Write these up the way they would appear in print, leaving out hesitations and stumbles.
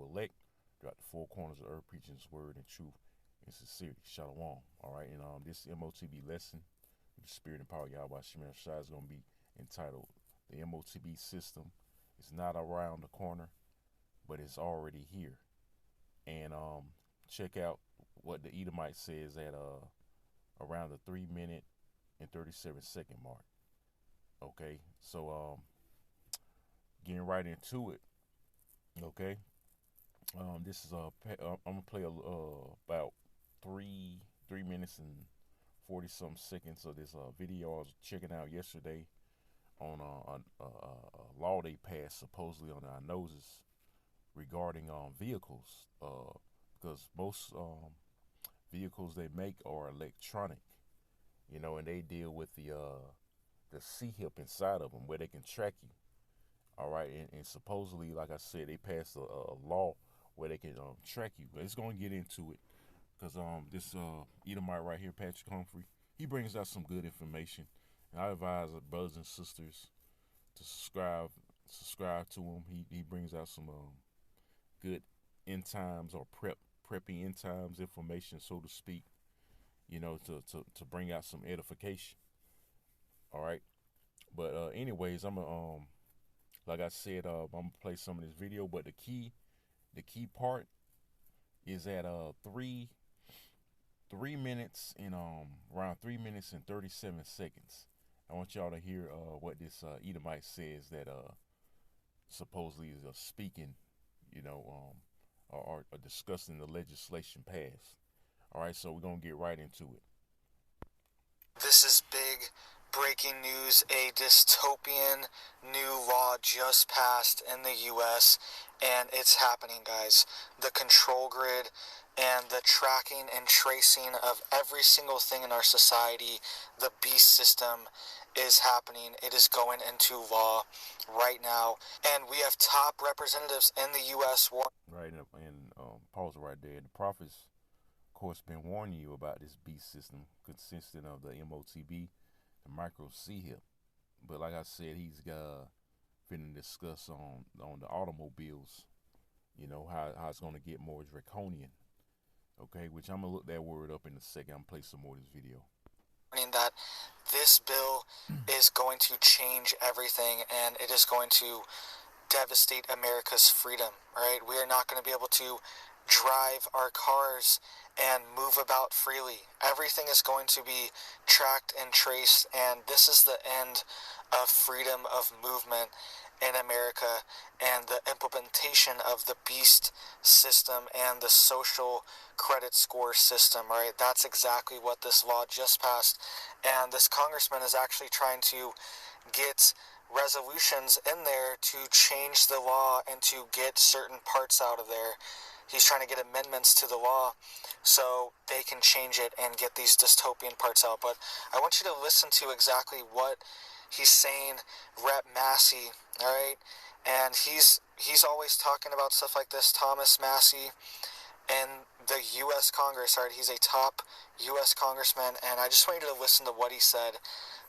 elect throughout the four corners of earth, preaching His word in truth and sincerity. Shalom. All right, and this MOTB lesson, the Spirit and Power of Yahweh Shemar Shai, is going to be entitled "The MOTB System is not around the corner, but it's already here." And check out what the Edomite says at around the 3 minute and 37-second mark. Okay, so getting right into it. Okay, this is I'm gonna play about 3 minutes and 40 some seconds of this video I was checking out yesterday on a law they passed supposedly on our noses regarding vehicles, because most vehicles they make are electronic, and they deal with the C hip inside of them where they can track you. All right, and supposedly, like I said, they passed a law where they can track you. But it's going to get into it because this Edomite right here, Patrick Humphrey, he brings out some good information. And I advise brothers and sisters to subscribe to him. He brings out some good end times or preppy end times information, so to speak, to bring out some edification. All right, but anyways, I'm gonna like I said, I'm gonna play some of this video, but the key part is at 3 minutes and around 3 minutes and 37 seconds. I want y'all to hear what this Edomite says that supposedly is speaking, or discussing the legislation passed. All right, so we're gonna get right into it. This is big breaking news. A dystopian new law just passed in the U.S., and it's happening, guys. The control grid and the tracking and tracing of every single thing in our society, the beast system, is happening. It is going into law right now, and we have top representatives in the U.S. Right, and pause right there. The prophets, of course, been warning you about this beast system consisting of the MOTB, the micro C hip. But like I said, he's finna discuss on the automobiles, how it's gonna get more draconian. Okay, which I'm gonna look that word up in a second. I'm gonna play some more of this video. That this bill is going to change everything, and it is going to devastate America's freedom, right? We are not going to be able to drive our cars and move about freely. Everything is going to be tracked and traced, and this is the end of freedom of movement in America and the implementation of the beast system and the social credit score system, right? That's exactly what this law just passed, and this congressman is actually trying to get resolutions in there to change the law and to get certain parts out of there. He's trying to get amendments to the law so they can change it and get these dystopian parts out. But I want you to listen to exactly what he's saying, Rep. Massey, all right? And he's always talking about stuff like this, Thomas Massey, and the U.S. Congress, all right? He's a top U.S. congressman, and I just want you to listen to what he said,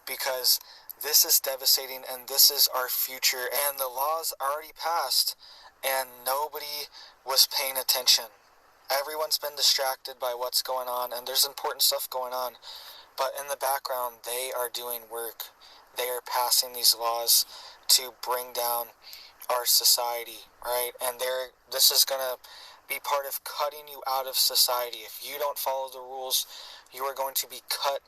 because this is devastating, and this is our future, and the law's already passed, and nobody was paying attention. Everyone's been distracted by what's going on, and there's important stuff going on, but in the background, they are doing work. They are passing these laws to bring down our society, right? And this is going to be part of cutting you out of society. If you don't follow the rules, you are going to be cut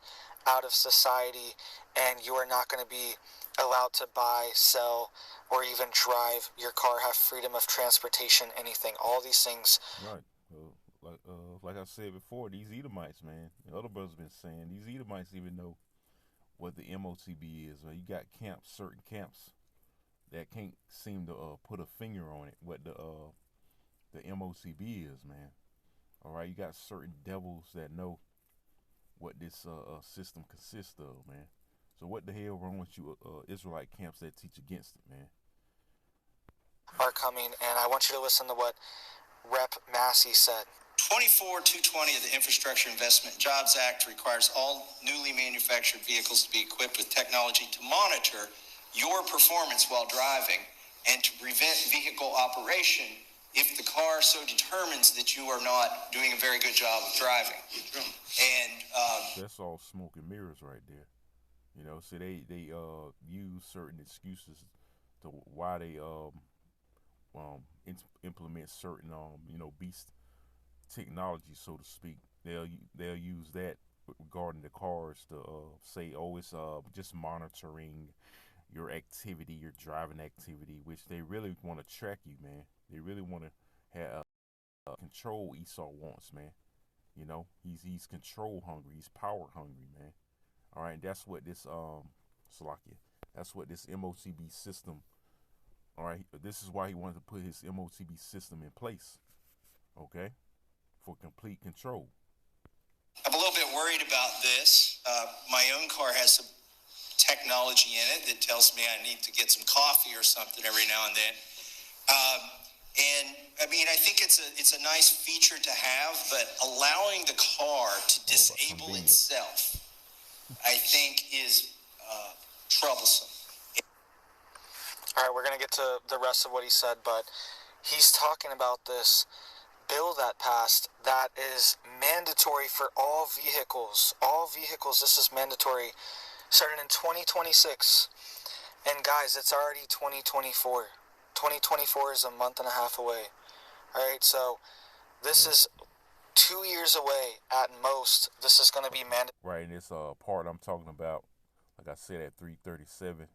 out of society, and you are not going to be allowed to buy, sell, or even drive your car, have freedom of transportation, anything. All these things. Right. Like I said before, these Edomites, man, the other brothers been saying, these Edomites even know what the MOTB is. You got certain camps that can't seem to put a finger on it, what the MOTB is, man. All right, you got certain devils that know what this system consists of, man. So what the hell wrong with you Israelite camps that teach against it, man? Are coming, and I want you to listen to what Rep. Massey said. 24-220 of the Infrastructure Investment and Jobs Act requires all newly manufactured vehicles to be equipped with technology to monitor your performance while driving and to prevent vehicle operation if the car so determines that you are not doing a very good job of driving. And that's all smoke and mirrors right there. You know, so they use certain excuses to why they implement certain beast technology, so to speak. They'll use that regarding the cars to say, oh, it's just monitoring your activity, your driving activity, which they really want to track you, man. They really want to have control. Esau wants, man. You know, he's control hungry. He's power hungry, man. All right, and that's what this Salakia. That's what this MOTB system. All right, this is why he wanted to put his MOTB system in place. Okay, for complete control. I'm a little bit worried about this. My own car has some technology in it that tells me I need to get some coffee or something every now and then. And I mean, I think it's a nice feature to have, but allowing the car to disable itself, I think, is troublesome. All right, we're going to get to the rest of what he said, but he's talking about this bill that passed that is mandatory for all vehicles. All vehicles, this is mandatory, starting in 2026. And guys, it's already 2024. 2024 is a month and a half away. All right, so this is 2 years away at most. This is going to be mandatory. Right, and this part I'm talking about, like I said, at 337.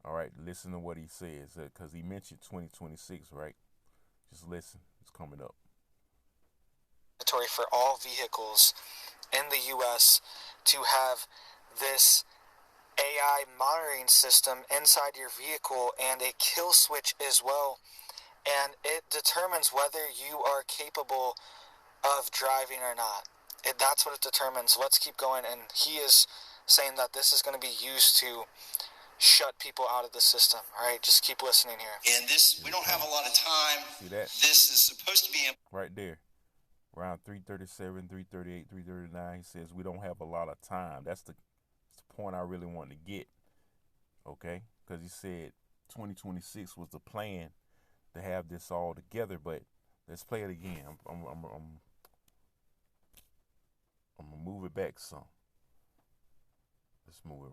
All right, listen to what he says, because he mentioned 2026, right? Just listen, it's coming up. Mandatory for all vehicles in the U.S. to have this AI monitoring system inside your vehicle and a kill switch as well. And it determines whether you are capable of driving or not. That's what it determines. Let's keep going. And he is saying that this is going to be used to shut people out of the system. All right, just keep listening here. And this, we don't have a lot of time. See that? This is supposed to be right there. Around 337, 338, 339, he says we don't have a lot of time. That's the point I really want to get. Okay? Because he said 2026 was the plan to have this all together, but let's play it again. I'm gonna move it back some. Let's move it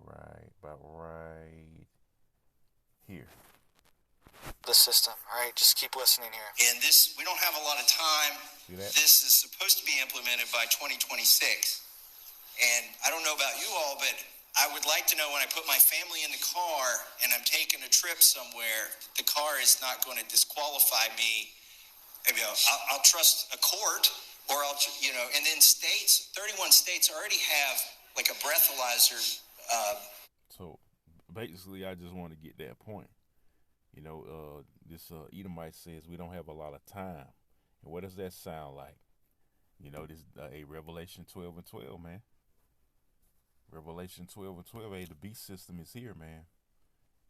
about right here. The system. All right, just keep listening here. And this, we don't have a lot of time. This is supposed to be implemented by 2026. And I don't know about you all, but I would like to know when I put my family in the car and I'm taking a trip somewhere, the car is not going to disqualify me. You know, I'll trust a court, or I'll, you know, and then states, 31 states already have like a breathalyzer. So basically, I just want to get that point. You know, this Edomite says we don't have a lot of time. And what does that sound like? You know, this a Revelation 12 and 12, man. Revelation 12 and 12, hey, the beast system is here, man.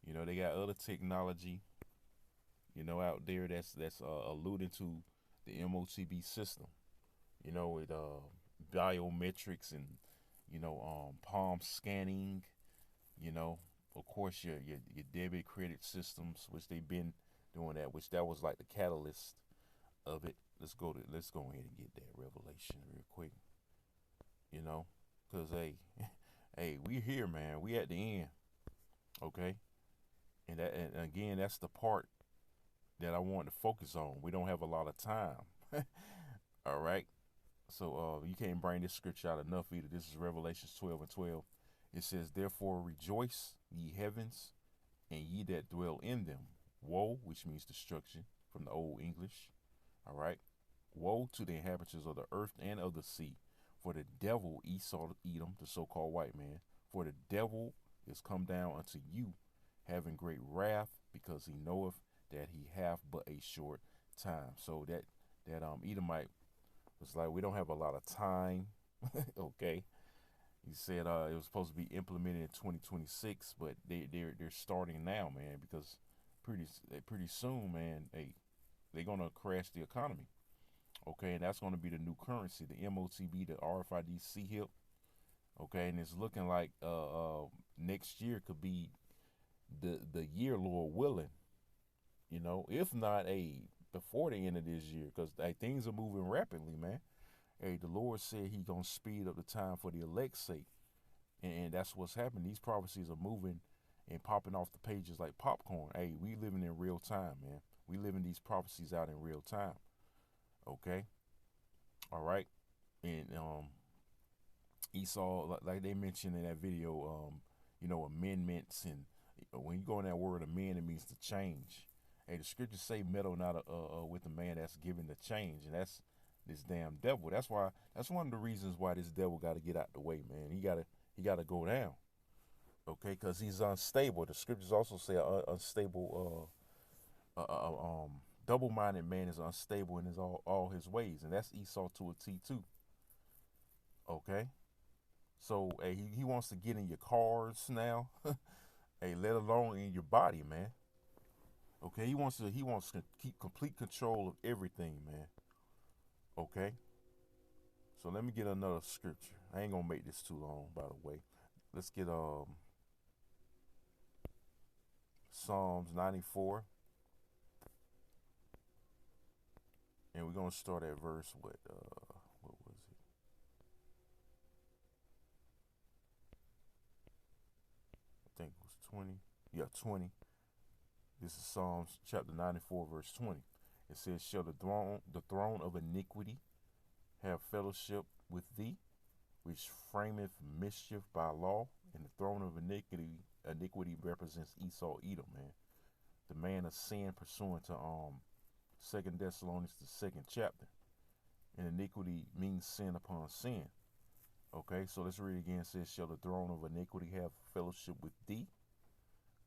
You know, they got other technology, you know, out there that's alluding to the MOTB system. You know, with biometrics and, you know, palm scanning, you know, of course your debit credit systems, which they've been doing that, which that was like the catalyst of it. Let's go ahead and get that Revelation real quick. You know, cause hey, we here, man. We at the end, okay. And again, that's the part that I want to focus on. We don't have a lot of time. All right. So you can't bring this scripture out enough either. This is Revelation 12 and 12. It says, therefore rejoice, ye heavens, and ye that dwell in them. Woe, which means destruction from the Old English. All right. Woe to the inhabitants of the earth and of the sea. For the devil, Esau, Edom, the so-called white man, for the devil is come down unto you, having great wrath, because he knoweth that he hath but a short time. So that Edomite was like, we don't have a lot of time. Okay. He said it was supposed to be implemented in 2026, but they're starting now, man, because pretty soon, man, they're gonna crash the economy. Okay, and that's gonna be the new currency, the MOTB, the RFID C-HIP. Okay, and it's looking like next year could be the year, Lord willing. You know, if not before the end of this year, because things are moving rapidly, man. Hey, the Lord said He gonna speed up the time for the elect's sake, and that's what's happening. These prophecies are moving and popping off the pages like popcorn. Hey, we living in real time, man. We living these prophecies out in real time. Okay, all right, and Esau, like they mentioned in that video, amendments, and when you go in that word amend, it means to change. Hey, the scriptures say meddle not with the man that's giving the change, and that's this damn devil. That's why. That's one of the reasons why this devil got to get out the way, man. He gotta go down. Okay, because he's unstable. The scriptures also say unstable, double-minded man is unstable in his all his ways, and that's Esau to a T too. Okay, so hey, he wants to get in your cars now. Hey, let alone in your body, man. Okay, he wants to keep complete control of everything, man. Okay, so let me get another scripture. I ain't gonna make this too long, by the way. Let's get Psalms 94, and we're gonna start at verse what was it? I think it was 20. Yeah, 20. This is Psalms chapter 94, verse 20. It says, "Shall the throne of iniquity have fellowship with thee, which frameth mischief by law?" And the throne of iniquity represents Esau, Edom, man. The man of sin, pursuant to 2 Thessalonians, the 2nd chapter. And iniquity means sin upon sin. Okay, so let's read it again. It says, "Shall the throne of iniquity have fellowship with thee,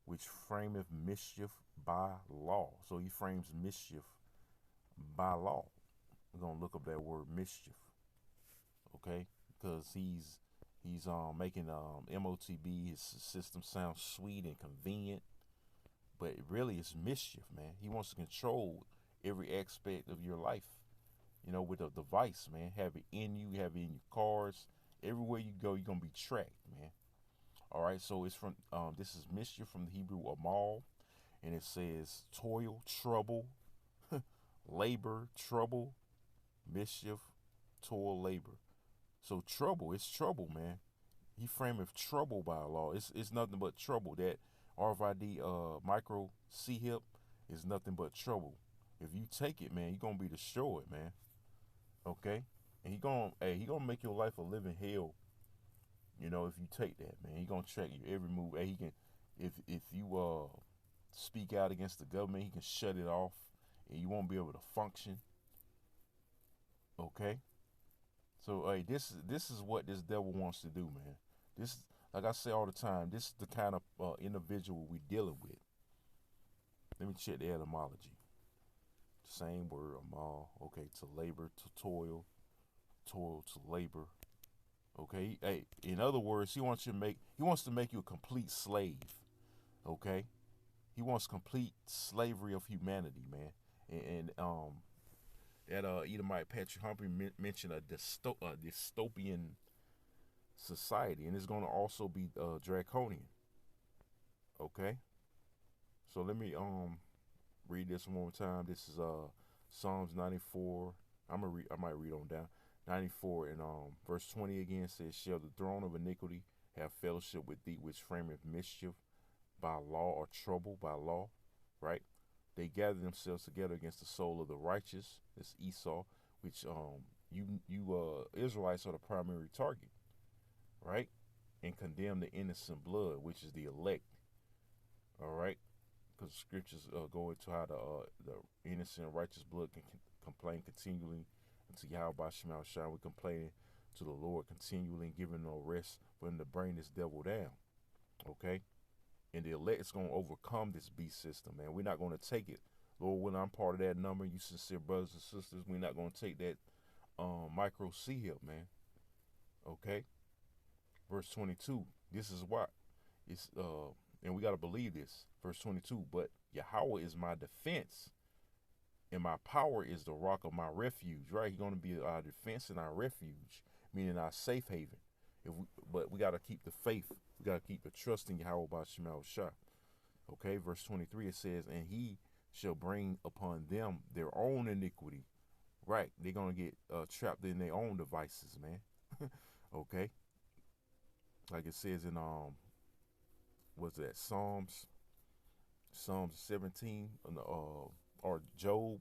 which frameth mischief by law?" So he frames mischief by law. We're gonna look up that word mischief. Okay, because he's making MOTB, his system, sound sweet and convenient, but really it's mischief, man. He wants to control every aspect of your life, with a device, man. Have it in you, have it in your cars, everywhere you go, you're gonna be tracked, man. All right, so it's from this is mischief from the Hebrew amal, and it says toil, trouble, labor, trouble, mischief, toil, labor. So trouble, it's trouble, man. He frameth trouble by law. It's nothing but trouble. That RFID micro C hip is nothing but trouble. If you take it, man, you're gonna be destroyed, man. Okay? And he gonna make your life a living hell. If you take that, man, he gonna track your every move. Hey, he can, if you speak out against the government, he can shut it off, and you won't be able to function. Okay? So hey, this is what this devil wants to do, man. This, like I say all the time, this is the kind of individual we're dealing with. Let me check the etymology. Same word, amal. Okay, to labor, to toil, toil to labor. Okay, hey, in other words, he wants to make you a complete slave. Okay, he wants complete slavery of humanity, man. And that Edomite Patrick Humphrey mentioned a dystopian society, and it's going to also be draconian. Okay, so let me read this one more time. This is Psalms 94. I might read on down. 94 and verse 20 again says, "Shall the throne of iniquity have fellowship with thee, which frameth mischief by law, or trouble by law?" Right? They gather themselves together against the soul of the righteous. It's Esau, which you Israelites are the primary target, right? And condemn the innocent blood, which is the elect. All right, because scriptures go into how the innocent righteous blood can complain continually to Yahweh Shema Shai. We're complaining to the Lord continually and giving no rest for him to bring this devil down. Okay? And the elect is going to overcome this beast system, man. We're not going to take it. Lord, when I'm part of that number, you sincere brothers and sisters, we're not going to take that micro C hip, man. Okay? Verse 22. This is why. It's and we got to believe this. Verse 22. "But Yahweh is my defense, and my power is the rock of my refuge." Right? He's going to be our defense and our refuge, meaning our safe haven. But we got to keep the faith. We got to keep the trust in Yahweh by Shema Shah. Okay, verse 23, it says, "And he shall bring upon them their own iniquity. Right, they're gonna get trapped in their own devices, man. Okay, like it says in what's that, Psalms 17, or Job.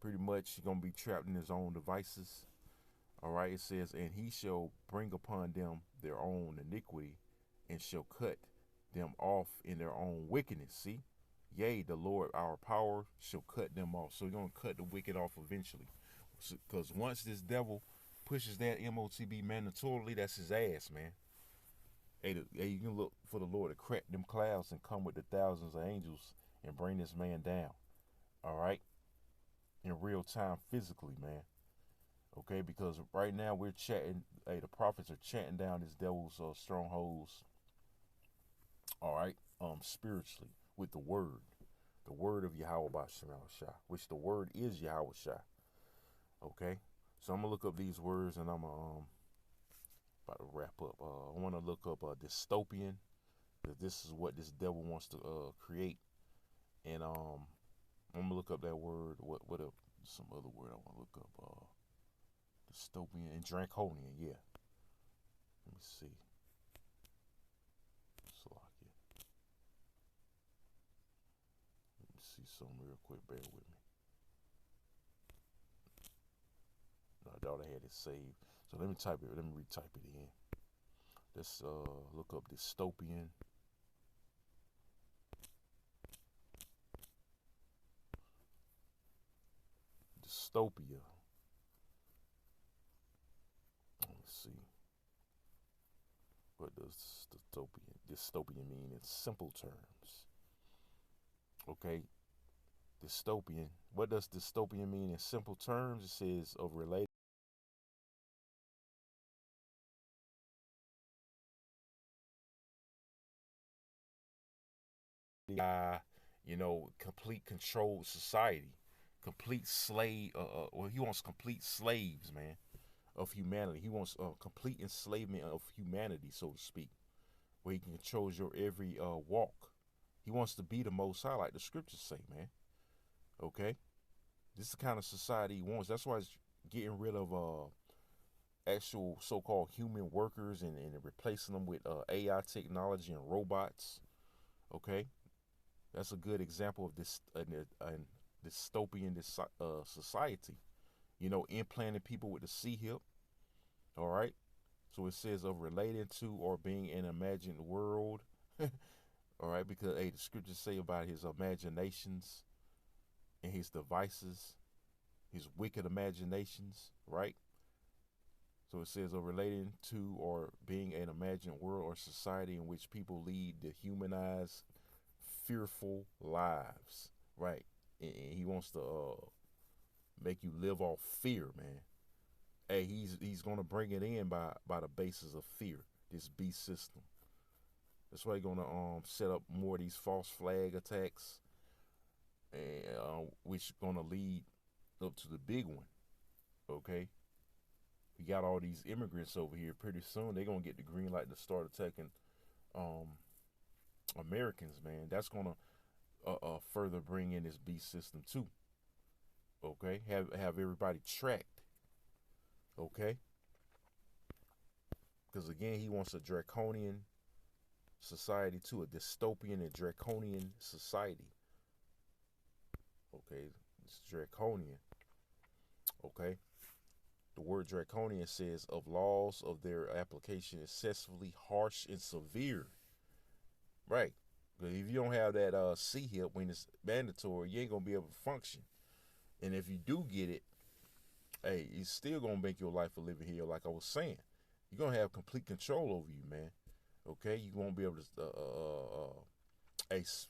Pretty much, he's gonna be trapped in his own devices. All right, it says, and he shall bring upon them their own iniquity, and shall cut them off in their own wickedness. See, yea, the Lord our power shall cut them off. So he's gonna cut the wicked off eventually, because once this devil pushes that MOTB mandatorily, that's his ass, man. Hey, you can look for the Lord to crack them clouds and come with the thousands of angels and bring this man down. All right, in real time, physically, man. Okay, because right now we're chatting. Hey, the prophets are chanting down this devil's strongholds. All right, spiritually with the word of Yahweh Bashar, which the word is Yahweh Shah. Okay, so I'm gonna look up these words and I'm about to wrap up. I want to look up dystopian, because this is what this devil wants to create, and I'm gonna look up that word. What some other word I want to look up? Dystopian and draconian. Yeah. Let me see. Slovakia. Let me see something real quick. Bear with me. My daughter had it saved, so let me type it. Let me retype it in. Let's look up dystopian. Dystopia. Let me see. What does dystopian mean in simple terms? Okay, dystopian. What does dystopian mean in simple terms? It says of related. Complete controlled society, complete slave. Well, he wants complete slaves, man, of humanity. He wants complete enslavement of humanity, so to speak, where he can control your every walk. He wants to be the Most High, like the scriptures say, man. Okay, this is the kind of society he wants. That's why he's getting rid of actual so-called human workers and replacing them with AI technology and robots. Okay, that's a good example of this dystopian society. Implanting people with the C hip. All right. So it says of relating to or being an imagined world. All right, because the scriptures say about his imaginations and his devices, his wicked imaginations, right? So it says of relating to or being an imagined world or society in which people lead dehumanized, fearful lives, right? And he wants to make you live off fear, man. Hey, he's gonna bring it in by the basis of fear. This beast system. That's why he's gonna set up more of these false flag attacks, and which gonna lead up to the big one. Okay, we got all these immigrants over here. Pretty soon they're gonna get the green light to start attacking Americans, man. That's gonna further bring in this beast system too. Okay, have everybody tracked. Okay, because again, he wants a draconian society too, a dystopian and draconian society. Okay, it's draconian. Okay, the word draconian says of laws of their application excessively harsh and severe. Right. Because if you don't have that C hip when it's mandatory, you ain't gonna be able to function. And if you do get it, hey, it's still gonna make your life a living hell. Like I was saying, you're gonna have complete control over you, man. Okay, you won't be able to.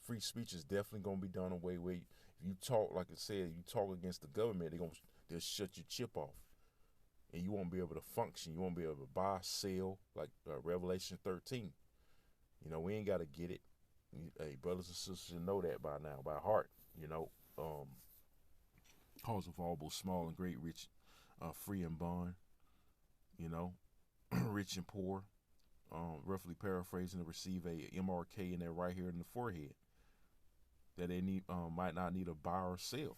Free speech is definitely gonna be done away with. If you talk, like I said, you talk against the government, they'll shut your chip off, and you won't be able to function. You won't be able to buy, sell, like Revelation 13. We ain't gotta get it. Hey, brothers and sisters should know that by now, by heart. Cause of all both small and great, rich, free and bond. You know, rich and poor. Roughly paraphrasing, to receive a MRK in their right here in the forehead. that they need might not need to buy or sell.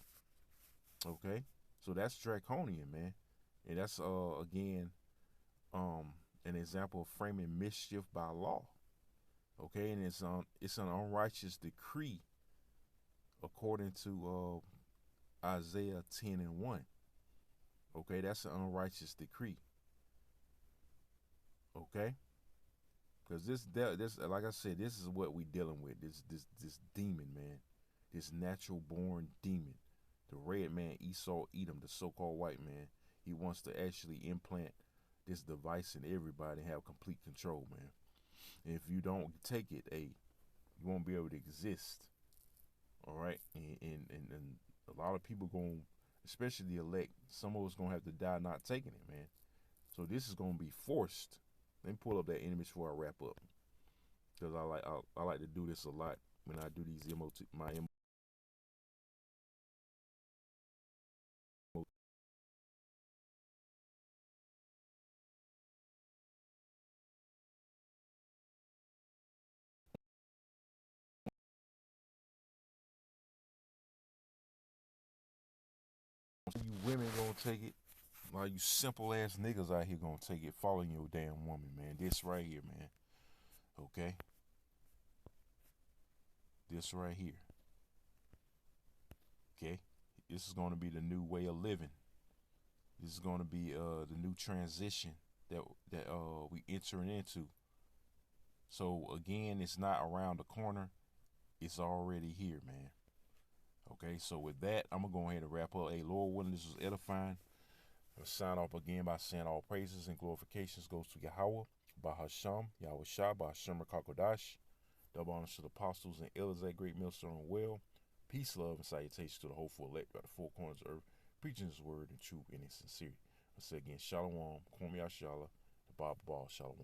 Okay, so that's draconian, man, and that's again an example of framing mischief by law. Okay, and it's an unrighteous decree according to Isaiah 10:1. Okay, that's an unrighteous decree. Okay, because this like I said, this is what we dealing with. This demon, man, this natural born demon, the red man Esau Edom, the so-called white man. He wants to actually implant this device in everybody and have complete control, man. And if you don't take it, you won't be able to exist. All right, and a lot of people going, especially the elect, some of us gonna have to die not taking it, man. So this is gonna be forced. Let me pull up that image before I wrap up, because I like to do this a lot when I do these my you women gonna take it. All you simple ass niggas out here gonna take it, following your damn woman, man. This right here, man. Okay, this right here. Okay, this is gonna be the new way of living. This is gonna be the new transition that we entering into. So again, it's not around the corner. It's already here, man. Okay, so with that, I'm gonna go ahead and wrap up. Hey, Lord willing, this was edifying. I'll sign off again by saying all praises and glorifications goes to Yahweh, Bahasham, Yahweh Shah, Bahasham Kakodash. Double honors to the apostles and elders at Great Millstone Well. Peace, love, and salutations to the hopeful elect by the four corners of earth, preaching his word in truth and in sincerity. I say again, Shalom, Kwame Ashala, the Bible Ball, Shalom.